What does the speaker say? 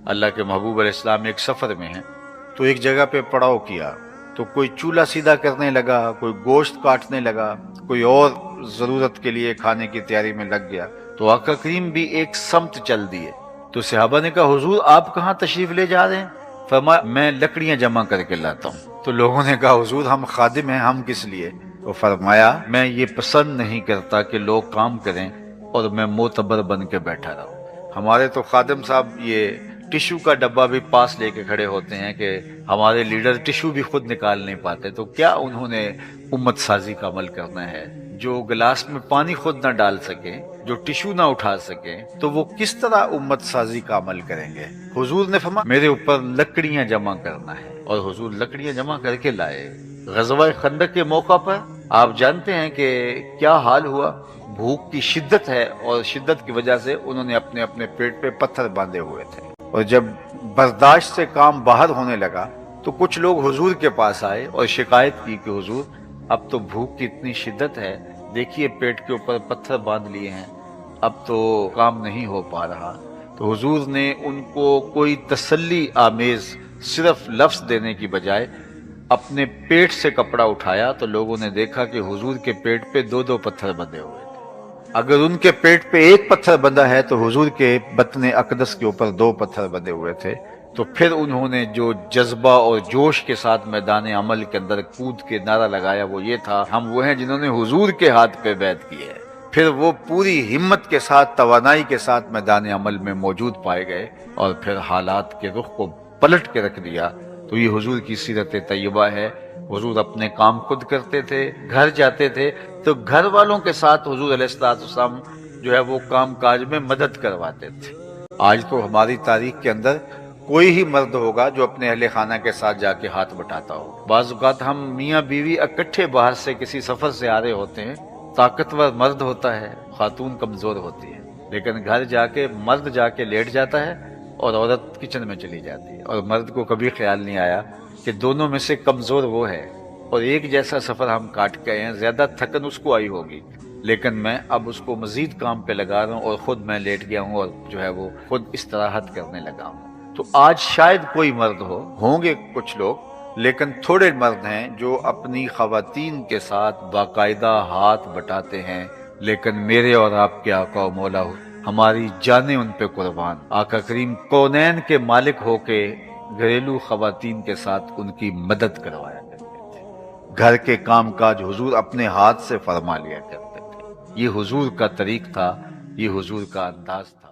اللہ کے محبوب علیہ السلام ایک سفر میں ہیں تو ایک جگہ پہ پڑاؤ کیا، تو کوئی چولہا سیدھا کرنے لگا، کوئی گوشت کاٹنے لگا، کوئی اور ضرورت کے لیے کھانے کی تیاری میں لگ گیا، تو آقا کریم بھی ایک سمت چل دیے۔ تو صحابہ نے کہا حضور آپ کہاں تشریف لے جا رہے ہیں؟ فرمایا میں لکڑیاں جمع کر کے لاتا ہوں۔ تو لوگوں نے کہا حضور ہم خادم ہیں، ہم کس لیے؟ تو فرمایا میں یہ پسند نہیں کرتا کہ لوگ کام کریں اور میں معتبر بن کے بیٹھا رہوں۔ ہمارے تو خادم صاحب یہ ٹشو کا ڈبہ بھی پاس لے کے کھڑے ہوتے ہیں کہ ہمارے لیڈر ٹشو بھی خود نکال نہیں پاتے، تو کیا انہوں نے امت سازی کا عمل کرنا ہے؟ جو گلاس میں پانی خود نہ ڈال سکے، جو ٹشو نہ اٹھا سکے، تو وہ کس طرح امت سازی کا عمل کریں گے؟ حضور نے فرمایا میرے اوپر لکڑیاں جمع کرنا ہے، اور حضور لکڑیاں جمع کر کے لائے۔ غزوہ خندق کے موقع پر آپ جانتے ہیں کہ کیا حال ہوا؟ بھوک کی شدت ہے اور شدت کی وجہ سے انہوں نے اپنے اپنے پیٹ پہ پتھر باندھے ہوئے تھے، اور جب برداشت سے کام باہر ہونے لگا تو کچھ لوگ حضور کے پاس آئے اور شکایت کی کہ حضور اب تو بھوک کی اتنی شدت ہے، دیکھیے پیٹ کے اوپر پتھر باندھ لیے ہیں، اب تو کام نہیں ہو پا رہا۔ تو حضور نے ان کو کوئی تسلی آمیز صرف لفظ دینے کی بجائے اپنے پیٹ سے کپڑا اٹھایا، تو لوگوں نے دیکھا کہ حضور کے پیٹ پہ دو دو پتھر بندھے ہوئے تھے۔ اگر ان کے پیٹ پہ ایک پتھر بندھا ہے تو حضور کے بطن اقدس کے اوپر دو پتھر بندھے ہوئے تھے۔ تو پھر انہوں نے جو جذبہ اور جوش کے ساتھ میدان عمل کے اندر کود کے نعرہ لگایا وہ یہ تھا ہم وہ ہیں جنہوں نے حضور کے ہاتھ پہ بیعت کی ہے۔ پھر وہ پوری ہمت کے ساتھ، توانائی کے ساتھ میدان عمل میں موجود پائے گئے اور پھر حالات کے رخ کو پلٹ کے رکھ دیا۔ تو یہ حضور کی سیرت طیبہ ہے۔ حضور اپنے کام خود کرتے تھے، گھر جاتے تھے تو گھر والوں کے ساتھ حضور علیہ السلام جو ہے وہ کام کاج میں مدد کرواتے تھے۔ آج تو ہماری تاریخ کے اندر کوئی ہی مرد ہوگا جو اپنے اہل خانہ کے ساتھ جا کے ہاتھ بٹاتا ہو۔ بعض اوقات ہم میاں بیوی اکٹھے باہر سے کسی سفر سے آ رہے ہوتے ہیں، طاقتور مرد ہوتا ہے، خاتون کمزور ہوتی ہے، لیکن گھر جا کے مرد جا کے لیٹ جاتا ہے اور عورت کچن میں چلی جاتی ہے، اور مرد کو کبھی خیال نہیں آیا کہ دونوں میں سے کمزور وہ ہے، اور ایک جیسا سفر ہم کاٹ کے ہیں، زیادہ تھکن اس کو آئی ہوگی، لیکن میں اب اس کو مزید کام پہ لگا رہا ہوں اور خود میں لیٹ گیا ہوں اور جو ہے وہ خود استراحت کرنے لگا ہوں۔ تو آج شاید کوئی مرد ہوں گے کچھ لوگ، لیکن تھوڑے مرد ہیں جو اپنی خواتین کے ساتھ باقاعدہ ہاتھ بٹاتے ہیں، لیکن میرے اور آپ کے آقا و مولا ہماری جانیں ان پہ قربان، آقا کریم کونین کے مالک ہو کے گھریلو خواتین کے ساتھ ان کی مدد کروایا کرتے تھے، گھر کے کام کاج حضور اپنے ہاتھ سے فرما لیا کرتے تھے۔ یہ حضور کا طریق تھا، یہ حضور کا انداز تھا۔